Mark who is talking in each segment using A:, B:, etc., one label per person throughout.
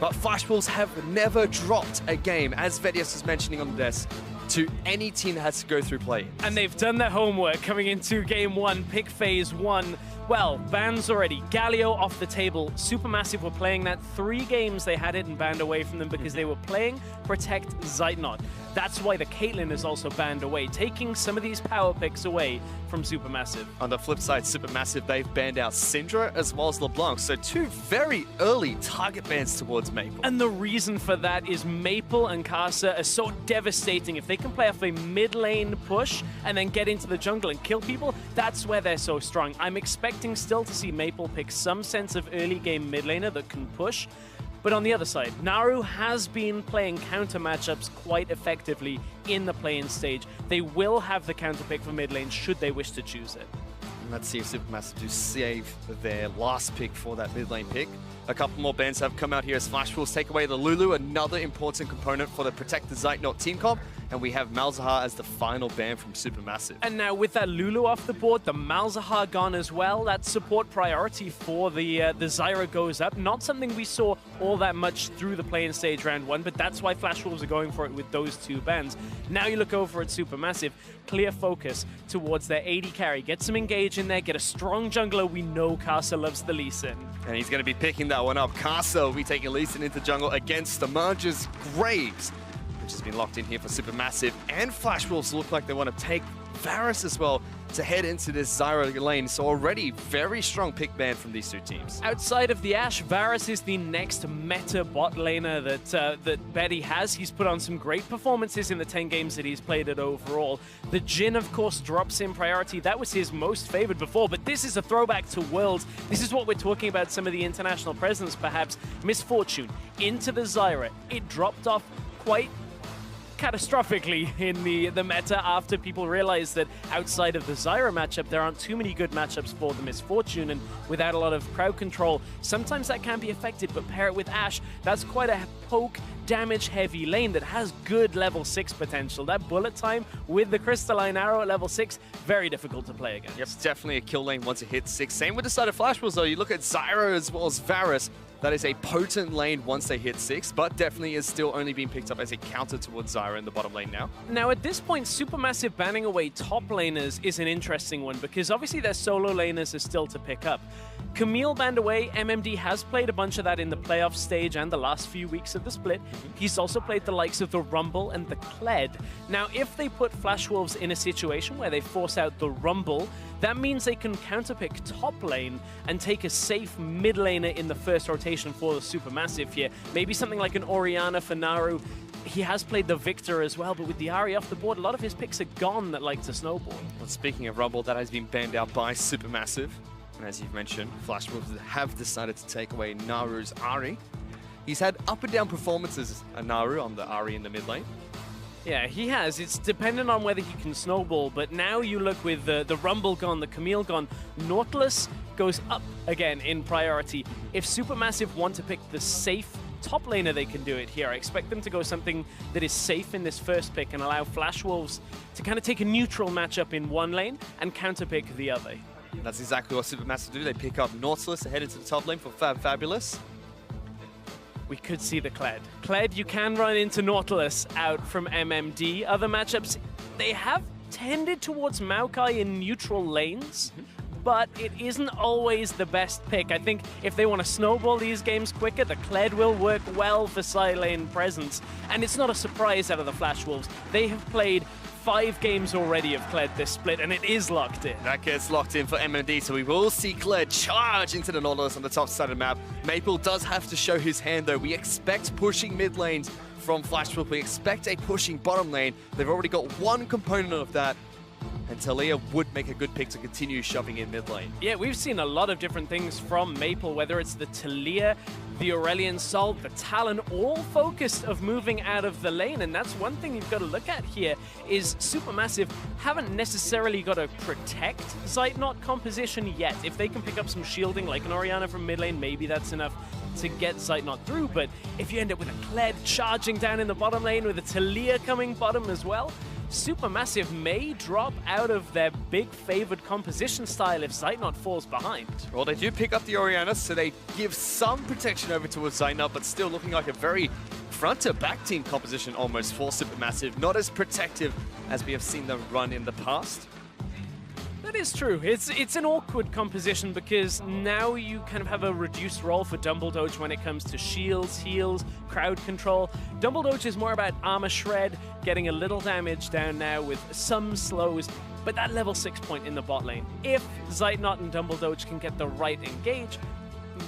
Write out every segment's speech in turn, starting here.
A: But Flash Wolves have never dropped a game, as Vedius was mentioning on this, to any team that has to go through play.
B: And they've done their homework coming into game one, pick phase one. Well, bans already. Galio off the table. Supermassive were playing that 3 games. They had it and banned away from them because they were playing Protect Zeitnot. That's why the Caitlyn is also banned away, taking some of these power picks away from Supermassive.
A: On the flip side, Supermassive, they've banned out Syndra as well as LeBlanc, so 2 very early target bans towards Maple.
B: And the reason for that is Maple and Casa are so devastating. If they can play off a mid lane push and then get into the jungle and kill people, that's where they're so strong. I'm expecting still to see Maple pick some sense of early game mid laner that can push. But on the other side, Naru has been playing counter matchups quite effectively in the play-in stage. They will have the counter pick for mid lane should they wish to choose it.
A: Let's see if Supermassive do save their last pick for that mid lane pick. A couple more bans have come out here as Flash Wolves take away the Lulu, another important component for the Protect the Zeitnot team comp. And we have Malzahar as the final ban from Supermassive.
B: And now with that Lulu off the board, the Malzahar gone as well, that support priority for the Zyra goes up. Not something we saw all that much through the play-in stage round 1, but that's why Flash Wolves are going for it with those 2 bans. Now you look over at Supermassive, clear focus towards their AD carry. Get some engage in there, get a strong jungler. We know Casa loves the Lee Sin.
A: And he's going to be picking that one up. Casa will be taking Lee Sin into jungle against the Merger's Graves, which has been locked in here for Supermassive. And Flash Wolves look like they want to take Varus as well to head into this Zyra lane. So already very strong pick ban from these 2 teams.
B: Outside of the Ashe, Varus is the next meta bot laner that Betty has. He's put on some great performances in the 10 games that he's played at overall. The Jhin, of course, drops in priority. That was his most favored before, but this is a throwback to Worlds. This is what we're talking about, some of the international presence, perhaps. Misfortune into the Zyra. It dropped off quite catastrophically in the meta after people realized that outside of the Zyra matchup, there aren't too many good matchups for the Misfortune, and without a lot of crowd control, sometimes that can be affected, but pair it with Ashe, that's quite a poke damage heavy lane that has good level 6 potential. That bullet time with the Crystalline Arrow at level 6, very difficult to play against.
A: Yep, definitely a kill lane once it hits 6. Same with the side of Flash Wolves though. You look at Zyra as well as Varus. That is a potent lane once they hit 6, but definitely is still only being picked up as a counter towards Zyra in the bottom lane now.
B: Now at this point, Supermassive banning away top laners is an interesting one because obviously their solo laners are still to pick up. Camille banned away. MMD has played a bunch of that in the playoff stage and the last few weeks of the split. He's also played the likes of the Rumble and the Kled. Now, if they put Flash Wolves in a situation where they force out the Rumble, that means they can counterpick top lane and take a safe mid laner in the first rotation for the Supermassive here. Maybe something like an Orianna for Naru. He has played the Victor as well, but with the Ahri off the board, a lot of his picks are gone that like to snowball.
A: Well, speaking of Rumble, that has been banned out by Supermassive. And as you've mentioned, Flash Wolves have decided to take away Naru's Ahri. He's had up and down performances, Naru on the Ahri in the mid lane.
B: Yeah, he has. It's dependent on whether he can snowball, but now you look with the Rumble gone, the Camille gone, Nautilus goes up again in priority. If Supermassive want to pick the safe top laner, they can do it here. I expect them to go something that is safe in this first pick and allow Flash Wolves to kind of take a neutral matchup in one lane and counterpick the other.
A: That's exactly what Supermassive do. They pick up Nautilus to head into the top lane for Fabulous.
B: We could see the Kled. Kled, you can run into Nautilus out from MMD. Other matchups, they have tended towards Maokai in neutral lanes, but it isn't always the best pick. I think if they want to snowball these games quicker, the Kled will work well for side lane presence. And it's not a surprise out of the Flash Wolves. They have played 5 games already of Kled this split, and it is locked in.
A: That gets locked in for MMD, so we will see Kled charge into the Nautilus on the top side of the map. Maple does have to show his hand, though. We expect pushing mid lanes from Flash Wolves. We expect a pushing bottom lane. They've already got one component of that, and Talia would make a good pick to continue shoving in mid lane.
B: Yeah, we've seen a lot of different things from Maple, whether it's the Talia, the Aurelion Sol, the Talon, all focused of moving out of the lane. And that's one thing you've got to look at here is Supermassive haven't necessarily got to protect Zeitnot composition yet. If they can pick up some shielding like an Orianna from mid lane, maybe that's enough to get Zeitnot through. But if you end up with a Kled charging down in the bottom lane with a Talia coming bottom as well, SuperMassive may drop out of their big favored composition style if Zeitnot falls behind.
A: Well, they do pick up the Orianna, so they give some protection over towards Zeitnot, but still looking like a very front-to-back team composition almost for SuperMassive. Not as protective as we have seen them run in the past.
B: That is true. It's an awkward composition because now you kind of have a reduced role for Dumbledoge when it comes to shields, heals, crowd control. Dumbledoge is more about armor shred, getting a little damage down now with some slows, but that level 6 point in the bot lane. If Zeitnot and Dumbledoge can get the right engage,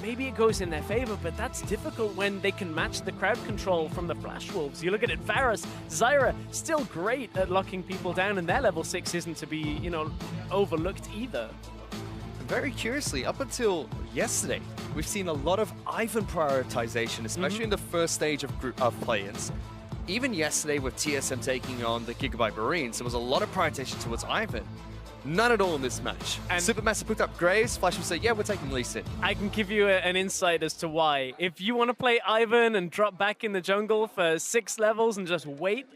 B: maybe it goes in their favor, but that's difficult when they can match the crowd control from the Flash Wolves. You look at it, Varus, Zyra, still great at locking people down, and their level 6 isn't to be, you know, overlooked either.
A: Very curiously, up until yesterday, we've seen a lot of Ivan prioritization, especially in the first stage of play-ins. Even yesterday with TSM taking on the Gigabyte Marines, there was a lot of prioritization towards Ivan. None at all in this match. And SuperMassive picked up Graves. Flash will say, yeah, we're taking Lee Sin.
B: I can give you an insight as to why. If you want to play Ivan and drop back in the jungle for 6 levels and just wait,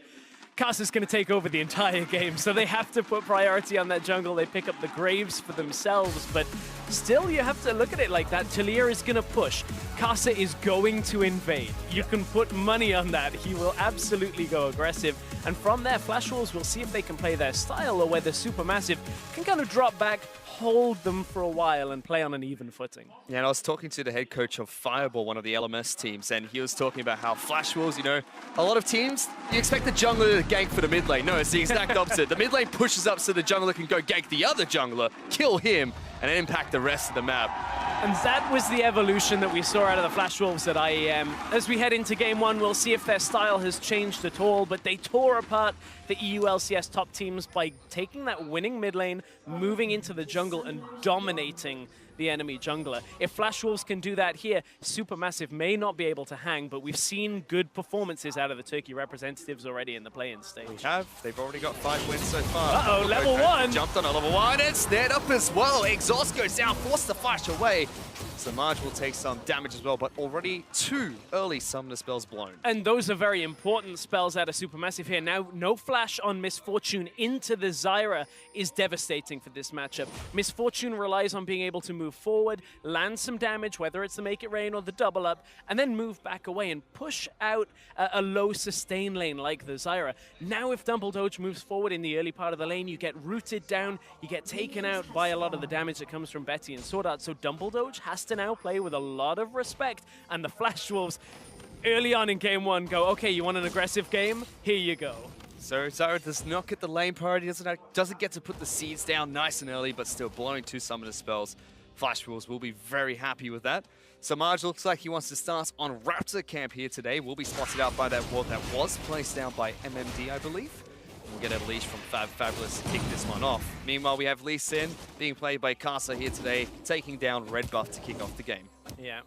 B: Casa's going to take over the entire game, so they have to put priority on that jungle. They pick up the Graves for themselves, but still you have to look at it like that. Talir is going to push. Casa is going to invade. You can put money on that. He will absolutely go aggressive. And from there, Flash Wolves will see if they can play their style or whether SuperMassive can kind of drop back, hold them for a while and play on an even footing.
A: Yeah, and I was talking to the head coach of Fireball, one of the LMS teams, and he was talking about how Flash Wolves, you know, a lot of teams, you expect the jungler to gank for the mid lane. No, it's the exact opposite. The mid lane pushes up so the jungler can go gank the other jungler, kill him, and impact the rest of the map.
B: And that was the evolution that we saw out of the Flash Wolves at IEM. As we head into Game 1, we'll see if their style has changed at all, but they tore apart the EU LCS top teams by taking that winning mid lane, moving into the jungle and dominating the enemy jungler. If Flash Wolves can do that here, SuperMassive may not be able to hang, but we've seen good performances out of the Turkey representatives already in the play-in stage.
A: We have. They've already got 5 wins so far.
B: Uh-oh, level 1!
A: Jumped on a level 1 and snared up as well. Exhaust goes down, forced the flash away. So Marge will take some damage as well, but already 2 early summoner spells blown.
B: And those are very important spells out of SuperMassive here. Now, no flash on Misfortune into the Zyra is devastating for this matchup. Misfortune relies on being able to move forward, land some damage, whether it's the Make It Rain or the double up, and then move back away and push out a low sustain lane like the Zyra. Now, if Dumbledoge moves forward in the early part of the lane, you get rooted down, you get taken out by a lot of the damage that comes from Betty and Sword Art. So Dumbledoge has to now play with a lot of respect, and the Flash Wolves early on in Game 1 go, okay, you want an aggressive game? Here you go.
A: So Zyra does not get the lane priority, doesn't get to put the seeds down nice and early, but still blowing 2 summoner spells. Flash Wolves will be very happy with that. So Marge looks like he wants to start on Raptor camp here today. Will be spotted out by that ward that was placed down by MMD, I believe. We'll get a leash from Fabulous to kick this one off. Meanwhile, we have Lee Sin being played by Casa here today, taking down Red Buff to kick off the game.
B: Yeah,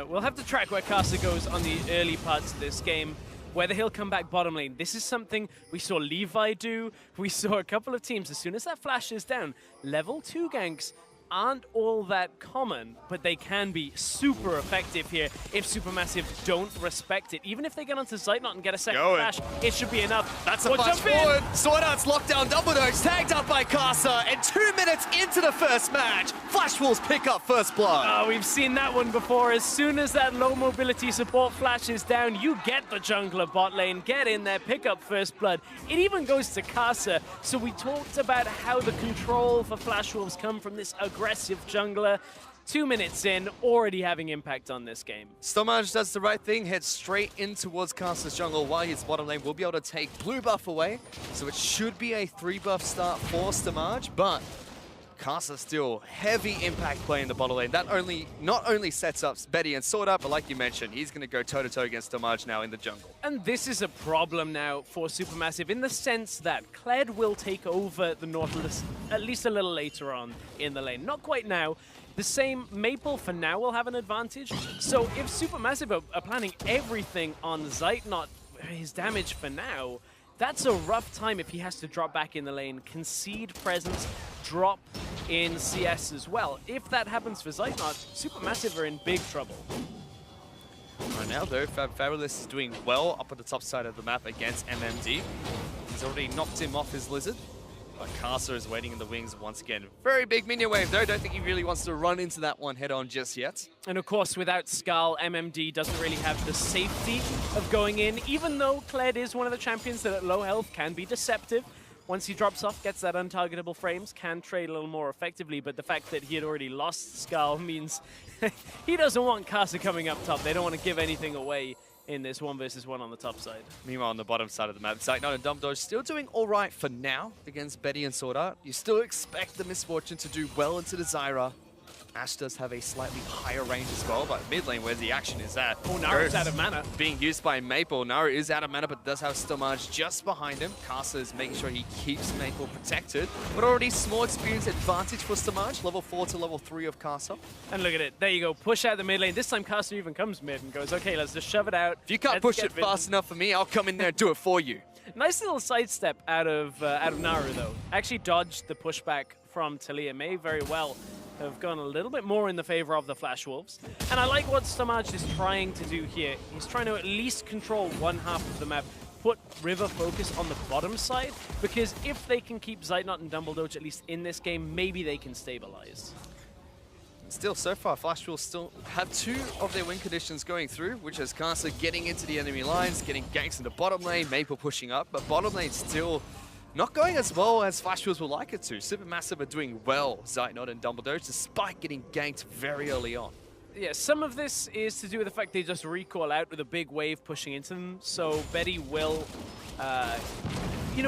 B: we'll have to track where Casa goes on the early parts of this game, whether he'll come back bottom lane. This is something we saw Levi do. We saw a couple of teams, as soon as that flash is down, level 2 ganks aren't all that common, but they can be super effective here if SuperMassive don't respect it. Even if they get onto Zeitnot and get a second flash, it should be enough.
A: That's a flash forward. Sword Art's locked down. Dumbledoge tagged up by Casa, and 2 minutes into the first match, Flash Wolves pick up first blood.
B: Oh, we've seen that one before. As soon as that low mobility support flash is down, you get the jungler bot lane, get in there, pick up first blood. It even goes to Casa. So we talked about how the control for Flash Wolves come from this aggressive jungler. 2 minutes in, already having impact on this game.
A: Stomage does the right thing, heads straight in towards Casa's jungle while his bottom lane will be able to take blue buff away. So it should be a 3 buff start for Stomage, but Casa still heavy impact play in the bottom lane. That not only sets up Betty and Sword Art, but like you mentioned, he's going to go toe-to-toe against Stomage now in the jungle.
B: And this is a problem now for SuperMassive in the sense that Kled will take over the Nautilus at least a little later on in the lane. Not quite now. The same Maple for now will have an advantage. So if SuperMassive are planning everything on Zeitnot, his damage for now, that's a rough time if he has to drop back in the lane, concede presence, drop in CS as well. If that happens for Zeitnot, SuperMassive are in big trouble.
A: Right now, though, Fabulous is doing well up at the top side of the map against MMD. He's already knocked him off his Lizard. But Kasa is waiting in the wings once again. Very big minion wave though. Don't think he really wants to run into that one head on just yet.
B: And of course, without Skull, MMD doesn't really have the safety of going in, even though Kled is one of the champions that at low health can be deceptive. Once he drops off, gets that untargetable frames, can trade a little more effectively, but the fact that he had already lost Skull means he doesn't want Kasa coming up top. They don't want to give anything away in this 1 versus 1 on the top side.
A: Meanwhile, on the bottom side of the map, Zeitnot and Dumbledore still doing all right for now against Betty and Sword Art. You still expect the Misfortune to do well into the Zyra. Ash does have a slightly higher range as well, but mid lane where the action is at.
B: Oh, Naru's out of mana.
A: Being used by Maple. Naru is out of mana, but does have Stomage just behind him. Kasa is making sure he keeps Maple protected, but already small experience advantage for Stomage, level 4 to level 3 of Kasa.
B: And look at it. There you go. Push out the mid lane. This time Kasa even comes mid and goes, okay, let's just shove it out.
A: If you can't push it fast enough for me, I'll come in there and do it for you.
B: Nice little sidestep out of Naru, though. Actually dodged the pushback from Talia. May very well have gone a little bit more in the favor of the Flash Wolves. And I like what Stomage is trying to do here. He's trying to at least control one half of the map, put River focus on the bottom side, because if they can keep Zeitnot and Dumbledoge at least in this game, maybe they can stabilize.
A: Still, so far, Flash will still have 2 of their win conditions going through, which is Kasa getting into the enemy lines, getting ganks in the bottom lane, Maple pushing up, but bottom lane still not going as well as Flash Wolves would like it to. SuperMassive are doing well, Zeitnot and Dumbledore, despite getting ganked very early on.
B: Yeah, some of this is to do with the fact they just recall out with a big wave pushing into them, so Betty will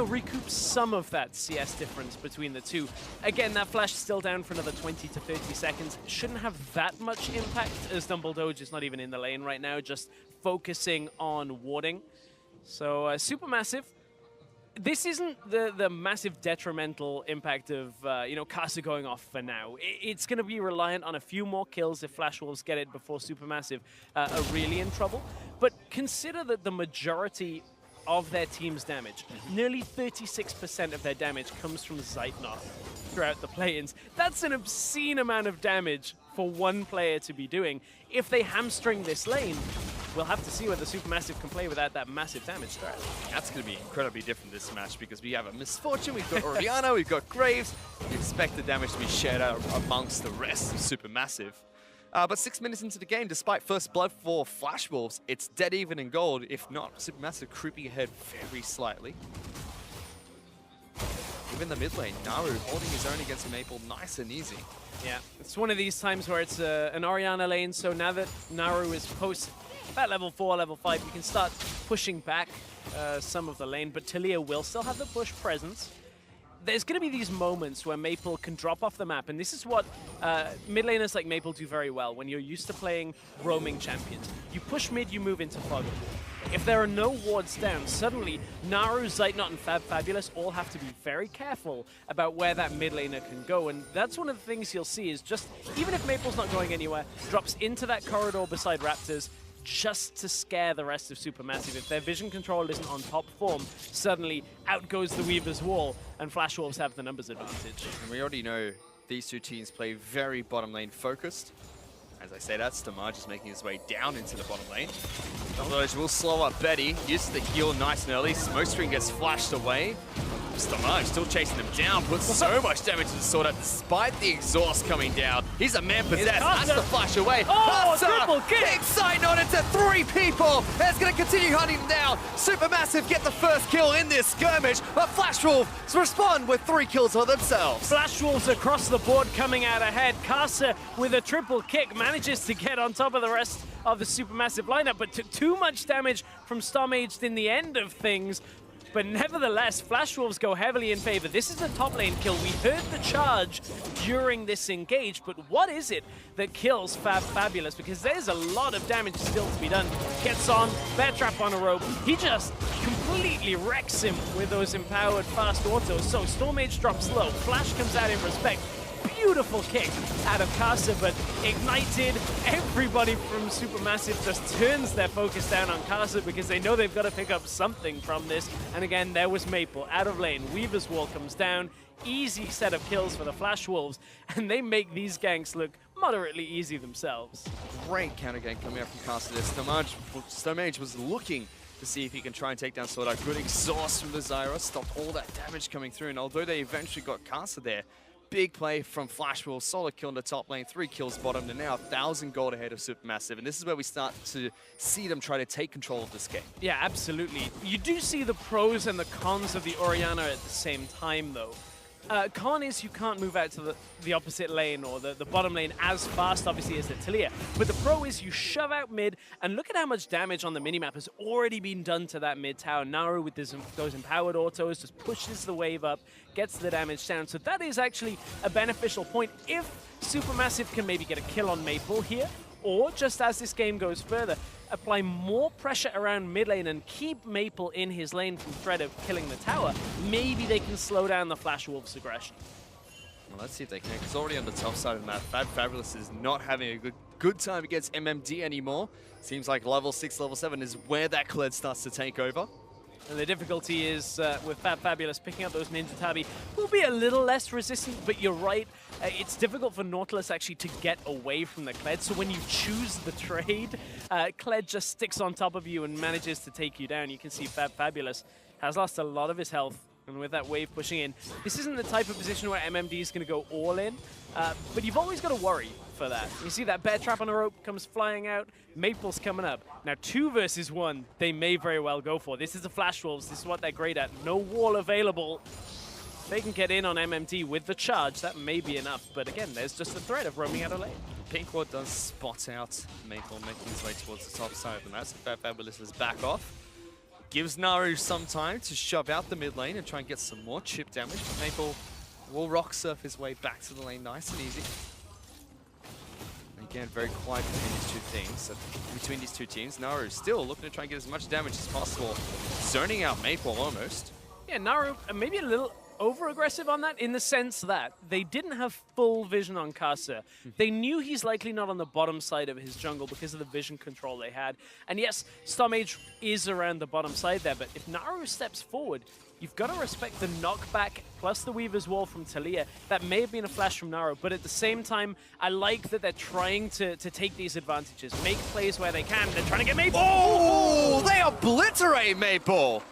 B: recoup some of that CS difference between the two. Again, that flash is still down for another 20 to 30 seconds. Shouldn't have that much impact as Dumbledore is not even in the lane right now, just focusing on warding. So SuperMassive, this isn't the massive detrimental impact of Kasa going off for now. It's going to be reliant on a few more kills if Flash Wolves get it before SuperMassive are really in trouble. But consider that the majority of their team's damage, nearly 36% of their damage comes from Zeitnot throughout the play-ins. That's an obscene amount of damage for one player to be doing. If they hamstring this lane, we'll have to see whether SuperMassive can play without that massive damage threat.
A: That's going to be incredibly different this match because we have a Misfortune, we've got Oriana, we've got Graves. We expect the damage to be shared out amongst the rest of SuperMassive. But 6 minutes into the game, despite first blood for Flash Wolves, it's dead even in gold. If not, SuperMassive creeping ahead very slightly. Even the mid lane, Naru holding his own against Maple nice and easy.
B: Yeah, it's one of these times where it's an Oriana lane, so now that Naru is post about level 4, level 5, you can start pushing back some of the lane, but Talia will still have the push presence. There's going to be these moments where Maple can drop off the map, and this is what mid laners like Maple do very well when you're used to playing roaming champions. You push mid, you move into fog of war. If there are no wards down, suddenly Naru, Zeitnot, and Fabulous all have to be very careful about where that mid laner can go, and that's one of the things you'll see is just, even if Maple's not going anywhere, drops into that corridor beside Raptors, just to scare the rest of SuperMassive. If their vision control isn't on top form, suddenly out goes the Weaver's Wall, and Flash Wolves have the numbers advantage.
A: And we already know these two teams play very bottom lane focused. As I say that, Stomage is making his way down into the bottom lane. Dumbledore will slow up Betty, uses the heal nice and early. Smokescreen gets flashed away. Stomage still chasing them down, puts so much damage to the Sword Art despite the exhaust coming down. He's a man possessed, has to flash away.
B: Oh, triple kick!
A: Big side note into 3 people. That's going to continue hunting them down. SuperMassive get the first kill in this skirmish, but Flash Wolves respond with 3 kills for themselves.
B: Flash Wolves across the board coming out ahead. Kasa with a triple kick manages to get on top of the rest of the SuperMassive lineup, but took too much damage from Stomaged in the end of things. But nevertheless, Flash Wolves go heavily in favor. This is a top lane kill. We heard the charge during this engage, but what is it that kills Fabulous? Because there's a lot of damage still to be done. Gets on, bear trap on a rope. He just completely wrecks him with those empowered fast autos. So Stormage drops low. Flash comes out in respect. Beautiful kick out of Kasa, but ignited. Everybody from SuperMassive just turns their focus down on Kasa because they know they've got to pick up something from this. And again, there was Maple out of lane. Weaver's Wall comes down. Easy set of kills for the Flash Wolves, and they make these ganks look moderately easy themselves.
A: Great counter gank coming up from Kasa there. Stomage was looking to see if he can try and take down Sword Art. Good exhaust from the Zyra, stopped all that damage coming through, and although they eventually got Casa there, big play from Flashwolf, solid kill in the top lane, 3 kills bottom. They're now 1,000 gold ahead of SuperMassive, and this is where we start to see them try to take control of this game.
B: Yeah, absolutely. You do see the pros and the cons of the Orianna at the same time, though. Con is you can't move out to the opposite lane or the bottom lane as fast, obviously, as the Talia. But the pro is you shove out mid, and look at how much damage on the minimap has already been done to that mid tower. Naru with those empowered autos just pushes the wave up, gets the damage down. So that is actually a beneficial point if SuperMassive can maybe get a kill on Maple here, or just as this game goes further, apply more pressure around mid lane and keep Maple in his lane from threat of killing the tower. Maybe they can slow down the Flash Wolves' aggression.
A: Well, let's see if they can, because already on the top side of the map, Fabulous is not having a good time against MMD anymore. Seems like level 6, level 7 is where that Kled starts to take over.
B: And the difficulty is with Fabulous picking up those Ninja Tabi will be a little less resistant, but you're right. It's difficult for Nautilus actually to get away from the Kled, so when you choose the trade, Kled just sticks on top of you and manages to take you down. You can see Fabulous has lost a lot of his health, and with that wave pushing in, this isn't the type of position where MMD is going to go all in, but you've always got to worry for that. You see that bear trap on a rope comes flying out, Maple's coming up. Now 2 versus 1, they may very well go for. This is the Flash Wolves, this is what they're great at. No wall available. They can get in on MMD with the charge, that may be enough, but again, there's just the threat of roaming out of lane.
A: Pinkward does spot out Maple, making his way towards the top side of the map, so Fabulous is back off. Gives Naru some time to shove out the mid lane and try and get some more chip damage, but Maple will rock surf his way back to the lane nice and easy. Again, very quiet between these two teams. Naru still looking to try and get as much damage as possible, zoning out Maple almost.
B: Yeah, Naru maybe a little over-aggressive on that in the sense that they didn't have full vision on Casa. They knew he's likely not on the bottom side of his jungle because of the vision control they had. And yes, Stormage is around the bottom side there, but if Naru steps forward, you've got to respect the knockback plus the Weaver's Wall from Talia. That may have been a flash from Naru, but at the same time, I like that they're trying to take these advantages, make plays where they can. They're trying to get Maple.
A: Oh, they obliterate Maple!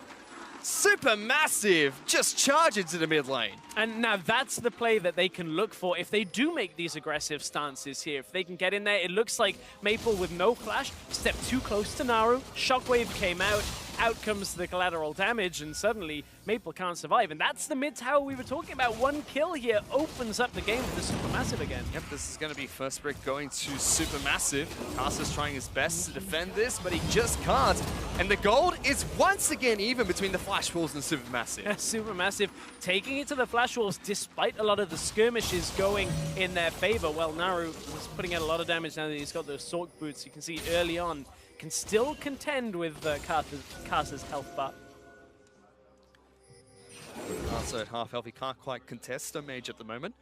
A: SuperMassive just charge into the mid lane.
B: And now that's the play that they can look for if they do make these aggressive stances here. If they can get in there, it looks like Maple with no flash stepped too close to Naru. Shockwave came out comes the collateral damage, and suddenly Maple can't survive. And that's the mid tower we were talking about. 1 kill here opens up the game for the SuperMassive again.
A: Yep, this is going to be first brick going to SuperMassive. Caster's trying his best to defend this, but he just can't. And the gold is once again even between the Flash Wolves and SuperMassive.
B: SuperMassive taking it to the Flash Wolves despite a lot of the skirmishes going in their favor. Well, Naru was putting out a lot of damage now that he's got those Sork boots. You can see early on, can still contend with Casa's health bar.
A: Also at half health, he can't quite contest a mage at the moment.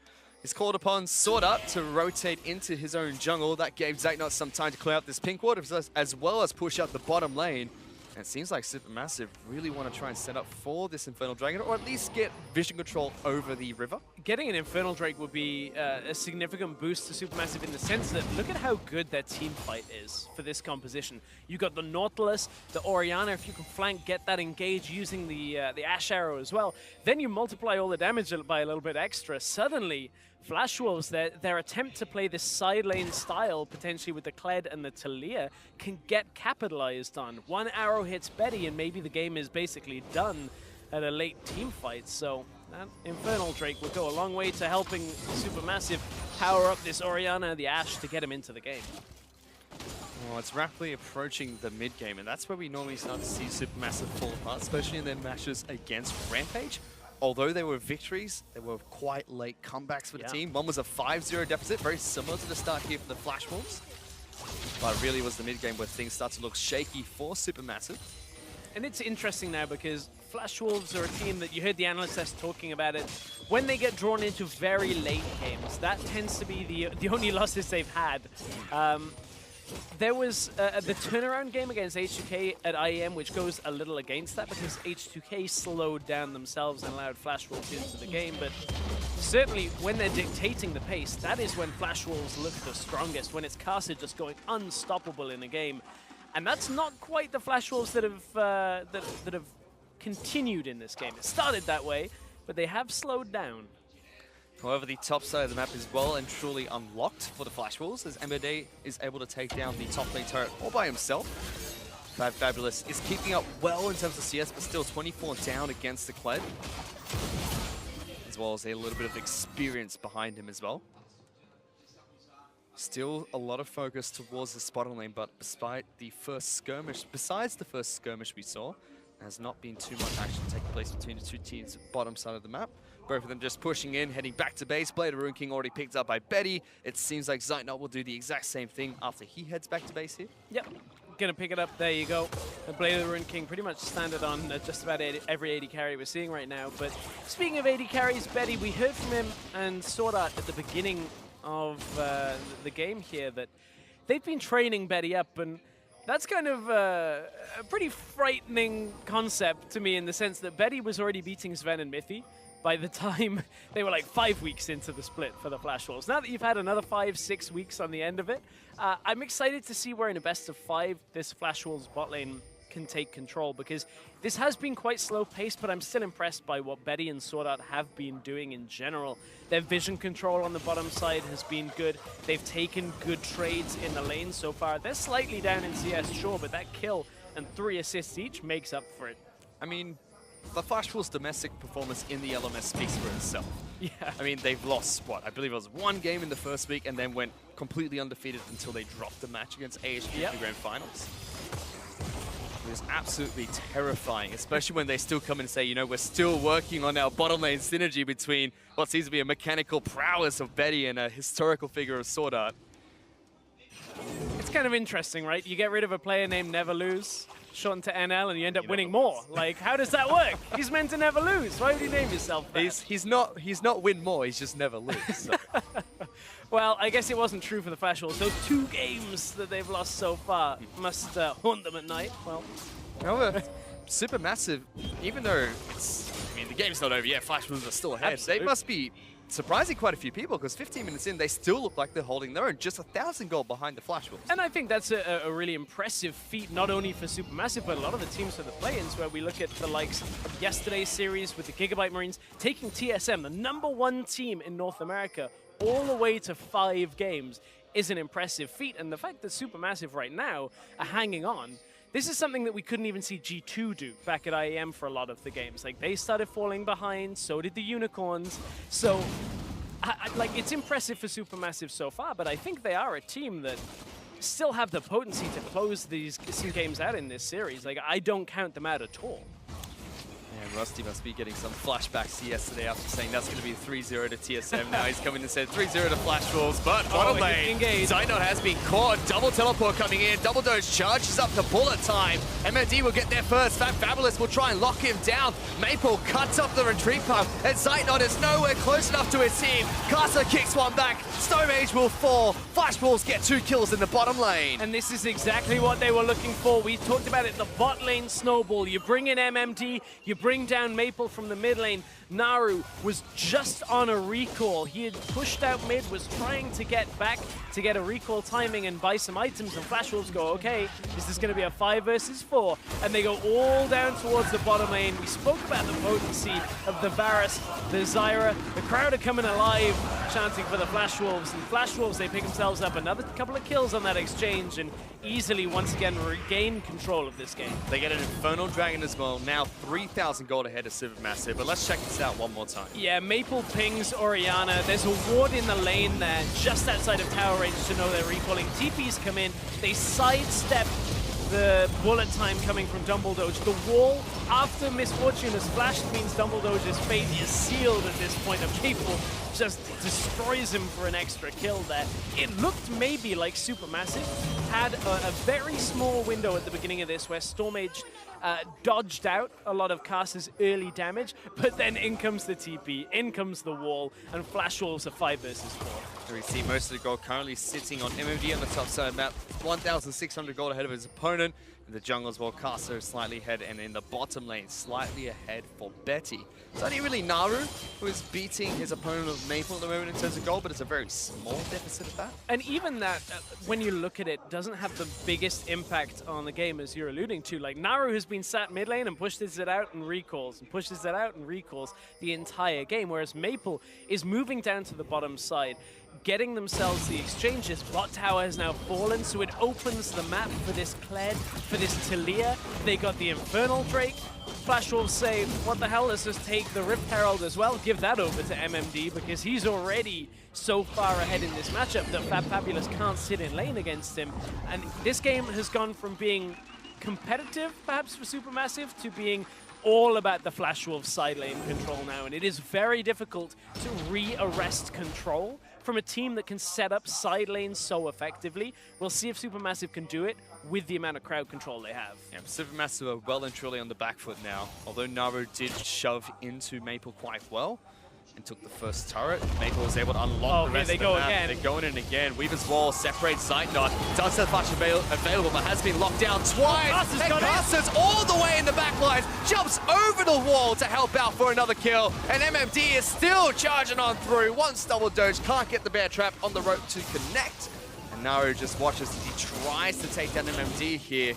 A: He's called upon Sword Art to rotate into his own jungle. That gave Zeitnot some time to clear out this pink water, as well as push out the bottom lane. And it seems like SuperMassive really want to try and set up for this Infernal Dragon, or at least get vision control over the river.
B: Getting an Infernal Drake would be a significant boost to SuperMassive in the sense that look at how good their team fight is for this composition. You got the Nautilus, the Orianna, if you can flank, get that engage using the Ash Arrow as well. Then you multiply all the damage by a little bit extra. Suddenly, Flash Wolves, their attempt to play this side lane style, potentially with the Kled and the Talia, can get capitalized on. 1 arrow hits Betty, and maybe the game is basically done at a late team fight. So that Infernal Drake would go a long way to helping SuperMassive power up this Orianna, the Ashe, to get him into the game.
A: Well, it's rapidly approaching the mid game, and that's where we normally start to see SuperMassive fall apart, especially in their matches against Rampage. Although they were victories, they were quite late comebacks for the team. One was a 5-0 deficit, very similar to the start here for the Flash Wolves. But really was the mid game where things start to look shaky for SuperMassive.
B: And it's interesting now because Flash Wolves are a team that you heard the analysts talking about it. When they get drawn into very late games, that tends to be the only losses they've had. There was the turnaround game against H2K at IEM, which goes a little against that because H2K slowed down themselves and allowed Flash Wolves into the game. But certainly when they're dictating the pace, that is when Flash Wolves look the strongest, when it's Casa just going unstoppable in a game. And that's not quite the Flash Wolves that have that have continued in this game. It started that way, but they have slowed down.
A: However, the top side of the map is well and truly unlocked for the Flash Wolves, as MOD is able to take down the top lane turret all by himself. Fabulous is keeping up well in terms of CS, but still 24 down against the Kled, as well as a little bit of experience behind him as well. Still a lot of focus towards the bottom lane, but besides the first skirmish we saw, has not been too much action taking place between the two teams bottom side of the map. Both of them just pushing in, heading back to base. Blade of Rune King already picked up by Betty. It seems like Zeitnot will do the exact same thing after he heads back to base here.
B: Yep, gonna pick it up. There you go. The Blade of the Rune King pretty much standard on just about every AD carry we're seeing right now. But speaking of AD carries, Betty, we heard from him and Sword Art at the beginning of the game here that they've been training Betty up, and that's kind of a pretty frightening concept to me in the sense that Betty was already beating Sven and Mithy by the time they were like 5 weeks into the split for the Flash Wolves. Now that you've had another 5-6 weeks on the end of it, I'm excited to see where in a best of 5 this Flash Wolves bot lane can take control, because this has been quite slow paced, but I'm still impressed by what Betty and Sword Art have been doing in general. Their vision control on the bottom side has been good. They've taken good trades in the lane so far. They're slightly down in CS, sure, but that kill and 3 assists each makes up for it.
A: I mean, the Flash Wolves' domestic performance in the LMS speaks for itself.
B: Yeah.
A: I mean, they've lost, what, I believe it was 1 game in the first week and then went completely undefeated until they dropped the match against AHG in the Grand Finals. It was absolutely terrifying, especially when they still come and say, you know, we're still working on our bottom lane synergy between what seems to be a mechanical prowess of Betty and a historical figure of Sword Art.
B: It's kind of interesting, right? You get rid of a player named Never Lose, shortened to NL, and you end up winning more. Like, how does that work? He's meant to never lose. Why would you name yourself that?
A: He's not win more, he's just never lose. So.
B: Well, I guess it wasn't true for the Flash Wolves. Those 2 games that they've lost so far must haunt them at night. Well,
A: however, SuperMassive, even though I mean, the game's not over yet, Flash Wolves are still ahead.
B: Absolutely.
A: They must be surprising quite a few people, because 15 minutes in, they still look like they're holding their own, just 1,000 gold behind the Flash Wolves.
B: And I think that's a really impressive feat, not only for SuperMassive, but a lot of the teams for the play-ins, where we look at the likes of yesterday's series with the Gigabyte Marines, taking TSM, the #1 team in North America, all the way to 5 games is an impressive feat. And the fact that SuperMassive right now are hanging on, this is something that we couldn't even see G2 do back at IEM for a lot of the games. Like, they started falling behind, so did the Unicorns. So, like, it's impressive for SuperMassive so far, but I think they are a team that still have the potency to close some games out in this series. Like, I don't count them out at all.
A: And Rusty must be getting some flashbacks to yesterday after saying that's going to be 3-0 to TSM. Now he's coming and said 3-0 to Flash Wolves, but bottom lane, Zeitnot has been caught. Double teleport coming in, Double Doge charges up to bullet time. MOD will get there first. Fabulous will try and lock him down. Maple cuts up the retreat path, and Zeitnot is nowhere close enough to his team. Caster kicks one back, Stone Age will fall. Flash Wolves get 2 kills in the bottom lane.
B: And this is exactly what they were looking for. We talked about it, the bot lane snowball. You bring in MMD, you bring down Maple from the mid lane. Naru was just on a recall. He had pushed out mid, was trying to get back to get a recall timing and buy some items, and Flash Wolves go, okay, is this going to be a 5 versus 4? And they go all down towards the bottom lane. We spoke about the potency of the Varus, the Zyra. The crowd are coming alive, chanting for the Flash Wolves. And Flash Wolves, they pick themselves up another couple of kills on that exchange and easily once again regain control of this game.
A: They get an Infernal Dragon as well, now 3,000 gold ahead of SuperMassive, but let's check this out one more time.
B: Yeah, Maple pings Orianna. There's a ward in the lane there, just outside of tower range to know they're recalling. TPs come in, they sidestep the bullet time coming from Dumbledoge. The wall, after Misfortune has flashed, means Dumbledoge's fate is sealed at this point. Of Maple just destroys him for an extra kill there. It looked maybe like SuperMassive had a very small window at the beginning of this where Stormage dodged out a lot of Caster's early damage, but then in comes the TP, in comes the wall, and Flash Wolves are 5 versus 4.
A: We see most of the gold currently sitting on MMD on the top side of the map, 1,600 gold ahead of his opponent. In the jungle as well, Caster slightly ahead, and in the bottom lane, slightly ahead for Betty. It's only really Naru who is beating his opponent of Maple at the moment in terms of gold, but it's a very small deficit at that.
B: And even that, when you look at it, doesn't have the biggest impact on the game as you're alluding to. Like, Naru has been sat mid lane and pushes it out and recalls, and pushes it out and recalls the entire game, whereas Maple is moving down to the bottom side, getting themselves the exchanges. Bot tower has now fallen, so it opens the map for this Kled, for this Talia. They got the Infernal Drake. Flash Wolves say, what the hell, let's just take the Rift Herald as well, give that over to MMD, because he's already so far ahead in this matchup that Fabulous can't sit in lane against him. And this game has gone from being competitive, perhaps for Supermassive, to being all about the Flash Wolves side lane control now, and it is very difficult to re-arrest control from a team that can set up side lanes so effectively. We'll see if Supermassive can do it with the amount of crowd control they have.
A: Yeah, Supermassive are well and truly on the back foot now, although Naru did shove into Maple quite well and took the first turret. Maple was able to unlock the rest of the map.
B: Again.
A: They're going in again. Weaver's Wall separates Zeitnot. Does have flash available, but has been locked down twice. And Caster's all the way in the back line, jumps over the wall to help out for another kill. And MMD is still charging on through. Once double doge, can't get the bear trap on the rope to connect. And Naru just watches as he tries to take down MMD here.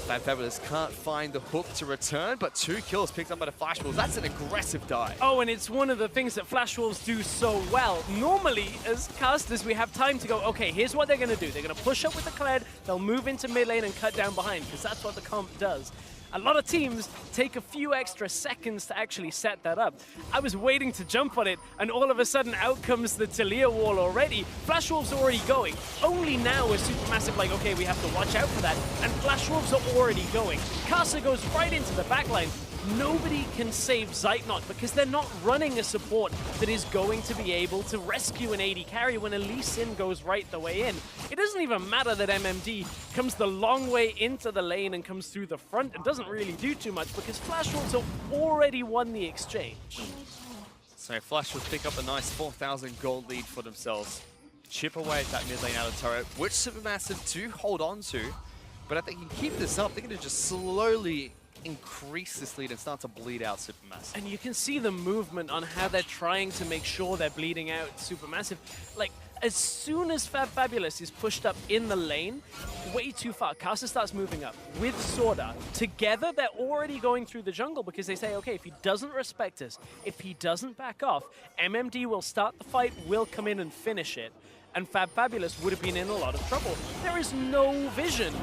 A: Fabulous can't find the hook to return, but 2 kills picked up by the Flash Wolves. That's an aggressive dive.
B: Oh, and it's one of the things that Flash Wolves do so well. Normally, as casters, we have time to go, okay, here's what they're going to do. They're going to push up with the Kled, they'll move into mid lane and cut down behind, because that's what the comp does. A lot of teams take a few extra seconds to actually set that up. I was waiting to jump on it, and all of a sudden, out comes the Talia wall already. Flash Wolves are already going. Only now is Supermassive like, okay, we have to watch out for that, and Flash Wolves are already going. Casa goes right into the backline. Nobody can save Zeitnot because they're not running a support that is going to be able to rescue an AD carry when a Lee Sin goes right the way in. It doesn't even matter that MMD comes the long way into the lane and comes through the front and doesn't really do too much because Flash Wolves have already won the exchange.
A: So Flash will pick up a nice 4,000 gold lead for themselves. Chip away at that mid lane out of turret, which Supermassive do hold on to. But if they can keep this up, they're going to just slowly increase this lead and start to bleed out Supermassive.
B: And you can see the movement on how they're trying to make sure they're bleeding out Supermassive. Like, as soon as Fabulous is pushed up in the lane, way too far, Casa starts moving up with Sorda. Together, they're already going through the jungle because they say, okay, if he doesn't respect us, if he doesn't back off, MMD will start the fight, will come in and finish it. And Fabulous would have been in a lot of trouble. There is no vision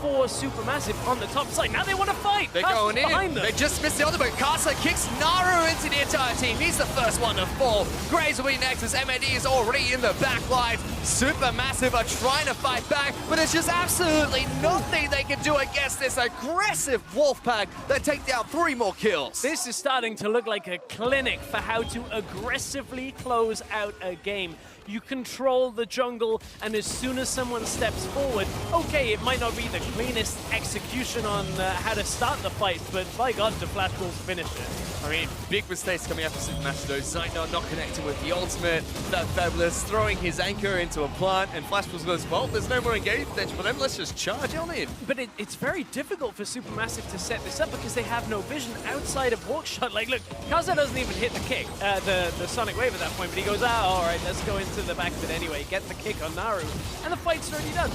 B: for Supermassive on the top side. Now they want to fight.
A: They're going in. They just missed the other boat. Casa kicks Naru into the entire team. He's the first one to fall. Graves will be next as MAD is already in the back line. Supermassive are trying to fight back, but there's just absolutely nothing they can do against this aggressive wolf pack that take down 3 more kills.
B: This is starting to look like a clinic for how to aggressively close out a game. You control the jungle, and as soon as someone steps forward, okay, it might not be the cleanest execution on how to start the fight, but by God, the Flash Wolves finish it.
A: I mean, big mistakes coming up for Supermassive though. Zeitnot not connecting with the ultimate. That Fabulous throwing his anchor into a plant, and Flash Wolves goes, well, there's no more engagement potential for them, let's just charge on in.
B: But it's very difficult for Supermassive to set this up because they have no vision outside of Hawkshot. Like, look, Kaza doesn't even hit the kick, the Sonic Wave at that point, but he goes, all right, let's go into the back of it anyway, get the kick on Naru, and the fight's already done.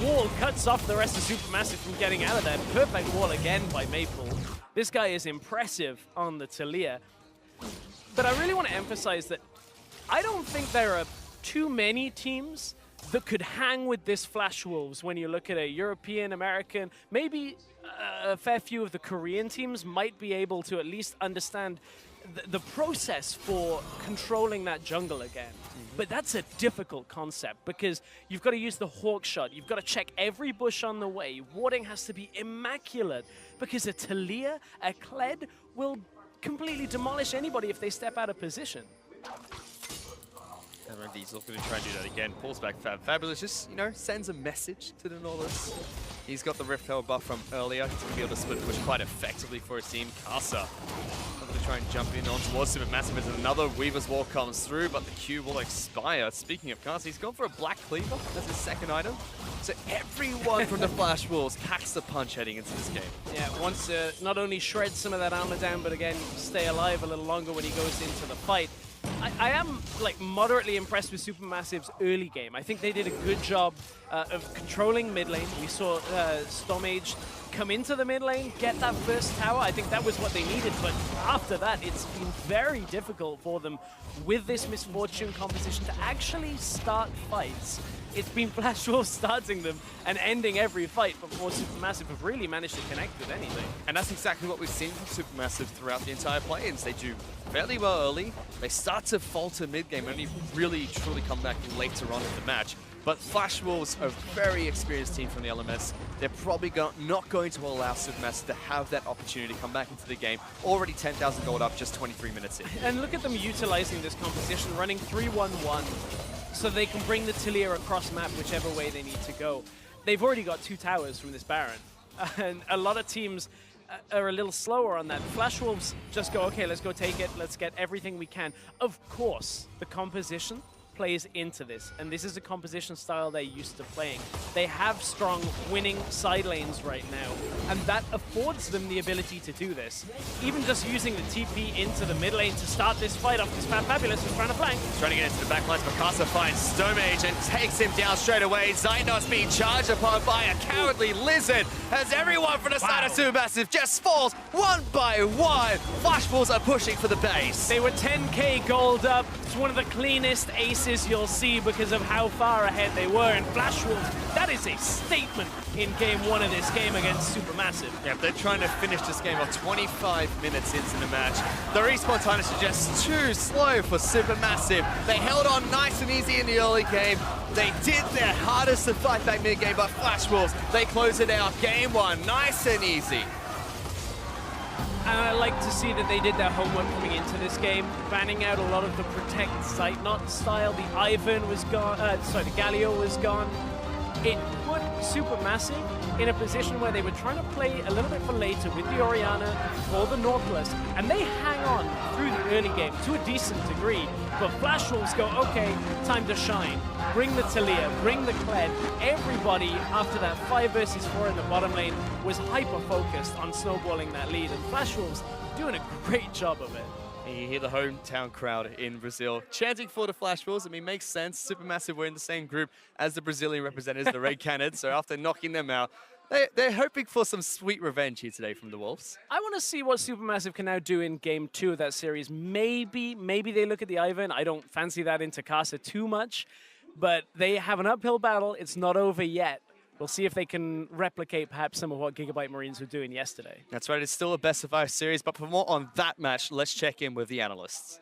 B: Wall cuts off the rest of Supermassive from getting out of there. Perfect wall again by Maple. This guy is impressive on the Talia. But I really want to emphasize that I don't think there are too many teams that could hang with this Flash Wolves when you look at a European, American, maybe a fair few of the Korean teams might be able to at least understand the process for controlling that jungle again. But that's a difficult concept because you've got to use the hawk shot. You've got to check every bush on the way. Warding has to be immaculate because a Talia, a Kled, will completely demolish anybody if they step out of position.
A: MMD's not going to try and do that again. Pulls back Fabulous, just, you know, sends a message to the Nautilus. He's got the Rift Hell buff from earlier. He's going to be able to split push quite effectively for his team. Kasa looking to try and jump in on towards SuperMassive as another Weaver's Wall comes through, but the Q will expire. Speaking of Kasa, he's gone for a Black Cleaver. That's his second item. So everyone from the Flash Wolves packs the punch heading into this game.
B: Yeah, wants to not only shred some of that armor down, but again, stay alive a little longer when he goes into the fight. I am like moderately impressed with SuperMassive's early game. I think they did a good job of controlling mid lane. We saw Stormage come into the mid lane, get that first tower. I think that was what they needed, but after that, it's been very difficult for them with this Misfortune composition to actually start fights. It's been Flash Wolves starting them and ending every fight before SuperMassive have really managed to connect with anything. And
A: that's exactly what we've seen from SuperMassive throughout the entire play-ins. They do fairly well early. They start to falter mid-game and only really truly come back later on in the match. But Flash Wolves are a very experienced team from the LMS. They're probably not going to allow SuperMassive to have that opportunity to come back into the game. Already 10,000 gold up just 23 minutes in.
B: And look at them utilizing this composition, running 3-1-1. So they can bring the Talia across map whichever way they need to go. They've already got 2 towers from this Baron. And a lot of teams are a little slower on that. Flash Wolves just go, okay, let's go take it. Let's get everything we can. Of course, the composition plays into this, and this is a composition style they're used to playing. They have strong winning side lanes right now, and that affords them the ability to do this. Even just using the TP into the mid lane to start this fight off, this Fabulous is trying to flank.
A: He's trying to get into the back lines, but Kasa finds Stormage and takes him down straight away. Zynot's being charged upon by a cowardly lizard as everyone from the side of SuperMassive just falls one by one. Flash Wolves are pushing for the base.
B: They were 10k gold up. It's one of the cleanest aces you'll see because of how far ahead they were. And Flash Wolves, that is a statement in game 1 of this game against SuperMassive.
A: Yeah, they're trying to finish this game off 25 minutes into the match. The respawn time is just too slow for SuperMassive. They held on nice and easy in the early game. They did their hardest to fight back mid-game, but Flash Wolves, they close it out. Game 1, nice and easy.
B: And I like to see that they did their homework coming into this game, banning out a lot of the protect site not style. The Ivan was gone, the Galio was gone. It put SuperMassive in a position where they were trying to play a little bit for later with the Orianna for the Nautilus, and they hang on through the early game to a decent degree. But Flash Wolves go, okay, time to shine. Bring the Talia, bring the Kled. Everybody, after that 5 versus 4 in the bottom lane, was hyper-focused on snowballing that lead, and Flash Wolves doing a great job of it.
A: And you hear the hometown crowd in Brazil chanting for the Flash Wolves. I mean, makes sense. SuperMassive were in the same group as the Brazilian representatives, the Red Canids. So after knocking them out, they're hoping for some sweet revenge here today from the Wolves.
B: I want to see what SuperMassive can now do in game 2 of that series. Maybe they look at the Ivan. I don't fancy that into Kasa too much, but they have an uphill battle. It's not over yet. We'll see if they can replicate perhaps some of what Gigabyte Marines were doing yesterday.
A: That's right, it's still a best-of-5 series, but for more on that match, let's check in with the analysts.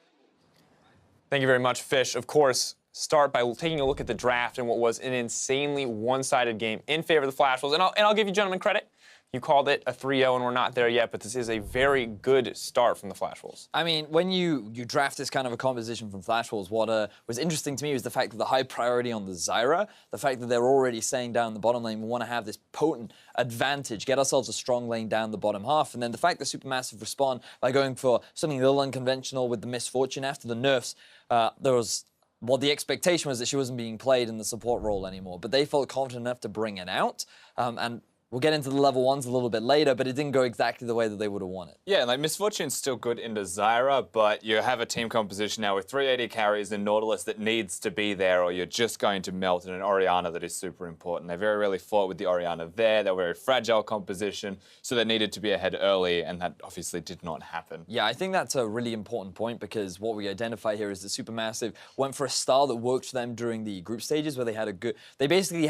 C: Thank you very much, Fish. Of course, start by taking a look at the draft and what was an insanely one-sided game in favor of the Flash Wolves. And I'll give you gentlemen credit. You called it a 3-0, and we're not there yet, but this is a very good start from the Flash Wolves.
D: I mean, when you draft this kind of a composition from Flash Wolves, what was interesting to me was the fact that the high priority on the Zyra, the fact that they're already saying down the bottom lane, we want to have this potent advantage, get ourselves a strong lane down the bottom half, and then the fact that SuperMassive respond by going for something a little unconventional with the Misfortune after the nerfs, well, the expectation was that she wasn't being played in the support role anymore, but they felt confident enough to bring it out, and we'll get into the level 1s a little bit later, but it didn't go exactly the way that they would have wanted.
C: Yeah, like Misfortune's still good into Zyra, but you have a team composition now with 380 carries and Nautilus that needs to be there, or you're just going to melt, and an Orianna that is super important. They very rarely fought with the Orianna there. They were a very fragile composition, so they needed to be ahead early, and that obviously did not happen.
D: Yeah, I think that's a really important point, because what we identify here is that SuperMassive went for a style that worked for them during the group stages, where they had a good... They basically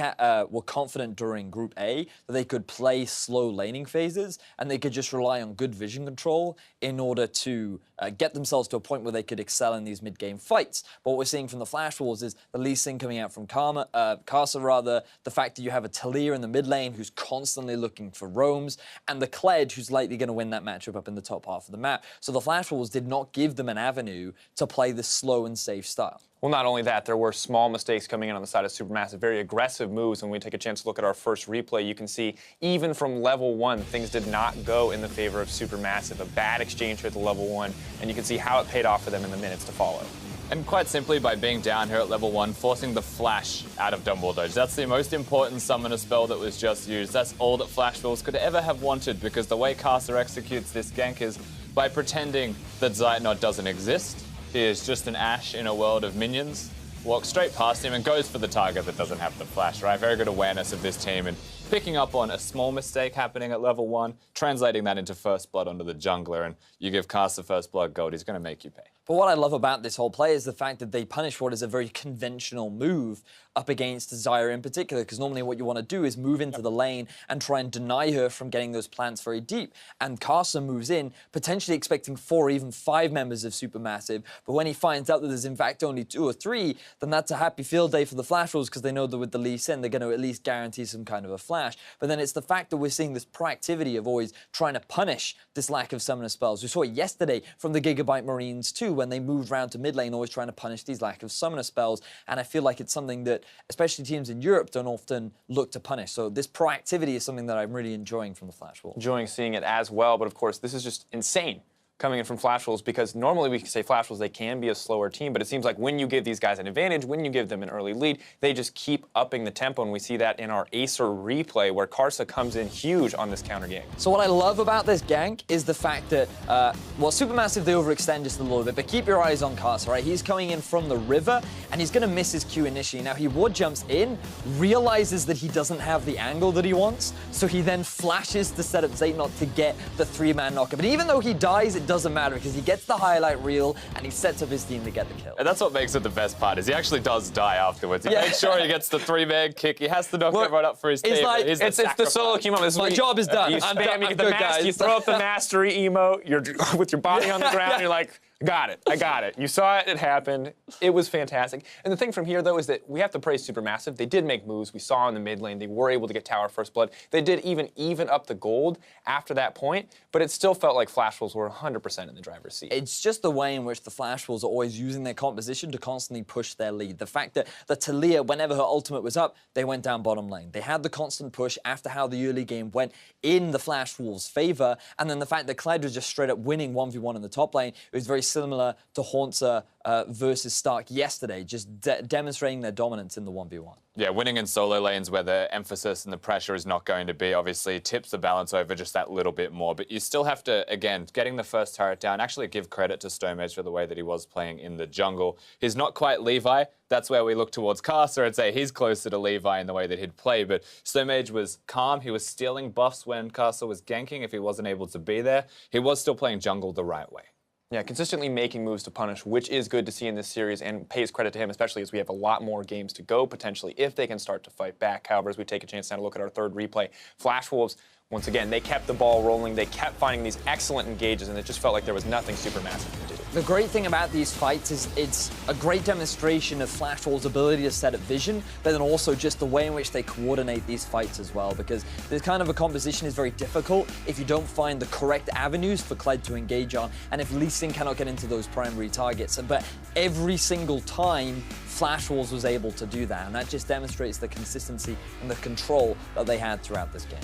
D: were confident during Group A that they could play slow laning phases, and they could just rely on good vision control in order to get themselves to a point where they could excel in these mid-game fights. But what we're seeing from the Flash Wolves is the Lee Sin coming out from Kasa, the fact that you have a Talia in the mid lane who's constantly looking for roams, and the Kled who's likely going to win that matchup up in the top half of the map. So the Flash Wolves did not give them an avenue to play this slow and safe style.
E: Well, not only that, there were small mistakes coming in on the side of SuperMassive, very aggressive moves. When we take a chance to look at our first replay, you can see even from level 1, things did not go in the favor of SuperMassive. A bad exchange here at the level 1, and you can see how it paid off for them in the minutes to follow.
C: And quite simply, by being down here at level 1, forcing the Flash out of Dumble Dodge. That's the most important summoner spell that was just used. That's all that Flash Wolves could ever have wanted, because the way Caster executes this gank is by pretending that Zeitnot doesn't exist. He is just an Ashe in a world of minions, walks straight past him and goes for the target that doesn't have the flash, right? Very good awareness of this team and picking up on a small mistake happening at level 1, translating that into first blood onto the jungler, and you give Caster first blood gold, he's going to make you pay.
D: But what I love about this whole play is the fact that they punish what is a very conventional move up against Zyra in particular, because normally what you want to do is move into the lane and try and deny her from getting those plants very deep. And Caster moves in, potentially expecting 4 or even 5 members of SuperMassive, but when he finds out that there's in fact only 2 or 3, then that's a happy field day for the Flash Wolves, because they know that with the Lee Sin, they're going to at least guarantee some kind of a flash. But then it's the fact that we're seeing this proactivity of always trying to punish this lack of summoner spells. We saw it yesterday from the Gigabyte Marines too, when they moved around to mid lane, always trying to punish these lack of summoner spells. And I feel like it's something that, especially teams in Europe, don't often look to punish. So this proactivity is something that I'm really enjoying from the Flash Wolves.
E: Enjoying seeing it as well, but of course, this is just insane coming in from Flash Wolves, because normally we can say Flash Wolves, they can be a slower team, but it seems like when you give these guys an advantage, when you give them an early lead, they just keep upping the tempo, and we see that in our Acer replay, where Karsa comes in huge on this counter gank.
D: So what I love about this gank is the fact that, well, SuperMassive, they overextend just a little bit, but keep your eyes on Karsa, right? He's coming in from the river, and he's going to miss his Q initially. Now, he wood jumps in, realizes that he doesn't have the angle that he wants, so he then flashes to set up Zeitnot to get the 3-man knocker. But even though he dies, it doesn't matter, because he gets the highlight reel and he sets up his team to get the kill.
C: And that's what makes it the best part, is he actually does die afterwards. He makes sure he gets the 3-man kick. He has to knock everyone up for his team.
E: It's the solo queue moment.
D: My job is done.
E: You spam, you get the guys. You throw up the mastery emote, you're with your body on the ground, and you're like, I got it. You saw it, it happened. It was fantastic. And the thing from here, though, is that we have to praise SuperMassive. They did make moves. We saw in the mid lane, they were able to get tower first blood. They did even up the gold after that point, but it still felt like Flash Wolves were 100% in the driver's seat.
D: It's just the way in which the Flash Wolves are always using their composition to constantly push their lead. The fact that the Talia, whenever her ultimate was up, they went down bottom lane. They had the constant push after how the early game went in the Flash Wolves' favor, and then the fact that Kled was just straight up winning 1v1 in the top lane, it was very similar to Haunter versus Stark yesterday, just demonstrating their dominance in the 1v1.
C: Yeah, winning in solo lanes where the emphasis and the pressure is not going to be, obviously tips the balance over just that little bit more. But you still have to, again, getting the first turret down, actually give credit to StoneMage for the way that he was playing in the jungle. He's not quite Levi. That's where we look towards Caster. I'd say he's closer to Levi in the way that he'd play. But StoneMage was calm. He was stealing buffs when Caster was ganking if he wasn't able to be there. He was still playing jungle the right way.
E: Yeah, consistently making moves to punish, which is good to see in this series, and pays credit to him, especially as we have a lot more games to go, potentially, if they can start to fight back. However, as we take a chance now to look at our third replay, Flash Wolves, once again, they kept the ball rolling, they kept finding these excellent engages, and it just felt like there was nothing SuperMassive could do.
D: The great thing about these fights is it's a great demonstration of Flash Wolves' ability to set up vision, but then also just the way in which they coordinate these fights as well, because this kind of a composition is very difficult if you don't find the correct avenues for Kled to engage on, and if Lee Sin cannot get into those primary targets. But every single time, Flash Wolves was able to do that, and that just demonstrates the consistency and the control that they had throughout this game.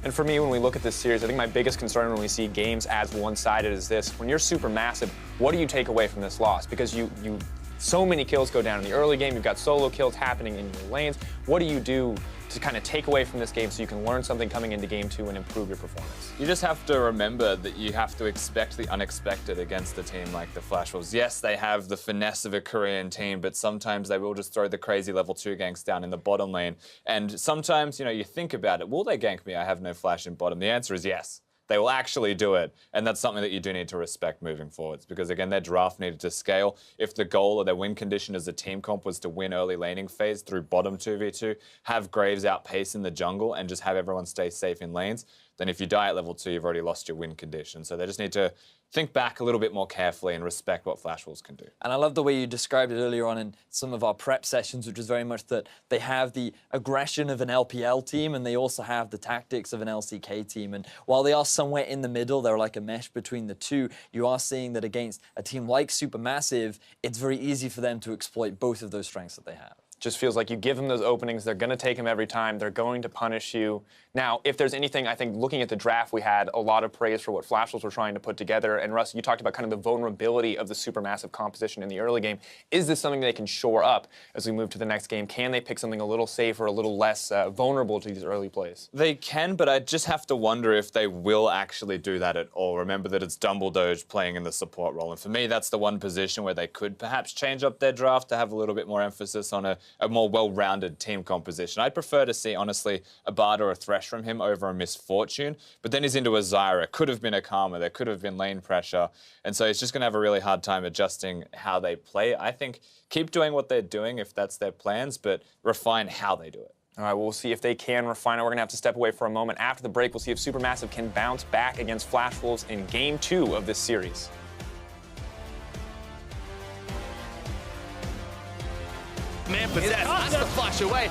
E: And for me, when we look at this series, I think my biggest concern when we see games as one-sided is this. When you're SuperMassive, what do you take away from this loss? Because so many kills go down in the early game. You've got solo kills happening in your lanes. What do you do to kind of take away from this game so you can learn something coming into game 2 and improve your performance?
C: You just have to remember that you have to expect the unexpected against a team like the Flash Wolves. Yes, they have the finesse of a Korean team, but sometimes they will just throw the crazy level 2 ganks down in the bottom lane. And sometimes, you know, you think about it, will they gank me? I have no flash in bottom. The answer is yes. They will actually do it, and that's something that you do need to respect moving forwards, because again, their draft needed to scale. If the goal or their win condition as a team comp was to win early laning phase through bottom 2v2, have Graves outpace in the jungle, and just have everyone stay safe in lanes, then if you die at level 2, you've already lost your win condition. So they just need to think back a little bit more carefully and respect what Flash Wolves can do.
D: And I love the way you described it earlier on in some of our prep sessions, which was very much that they have the aggression of an LPL team and they also have the tactics of an LCK team. And while they are somewhere in the middle, they're like a mesh between the two, you are seeing that against a team like SuperMassive, it's very easy for them to exploit both of those strengths that they have.
E: Just feels like you give them those openings, they're going to take them every time, they're going to punish you. Now, if there's anything, I think looking at the draft, we had a lot of praise for what Flash Wolves were trying to put together. And Russ, you talked about kind of the vulnerability of the SuperMassive composition in the early game. Is this something they can shore up as we move to the next game? Can they pick something a little safer, a little less vulnerable to these early plays?
C: They can, but I just have to wonder if they will actually do that at all. Remember that it's Dumbledore playing in the support role. And for me, that's the one position where they could perhaps change up their draft to have a little bit more emphasis on a more well-rounded team composition. I'd prefer to see, honestly, a Bard or a Thresh from him over a Misfortune, but then he's into a Zyra. Could have been a Karma. There could have been lane pressure. And so he's just going to have a really hard time adjusting how they play. I think keep doing what they're doing if that's their plans, but refine how they do it.
E: All right, well, we'll see if they can refine it. We're going to have to step away for a moment. After the break, we'll see if SuperMassive can bounce back against Flash Wolves in Game 2 of this series.
A: Man possessed, has to flash away.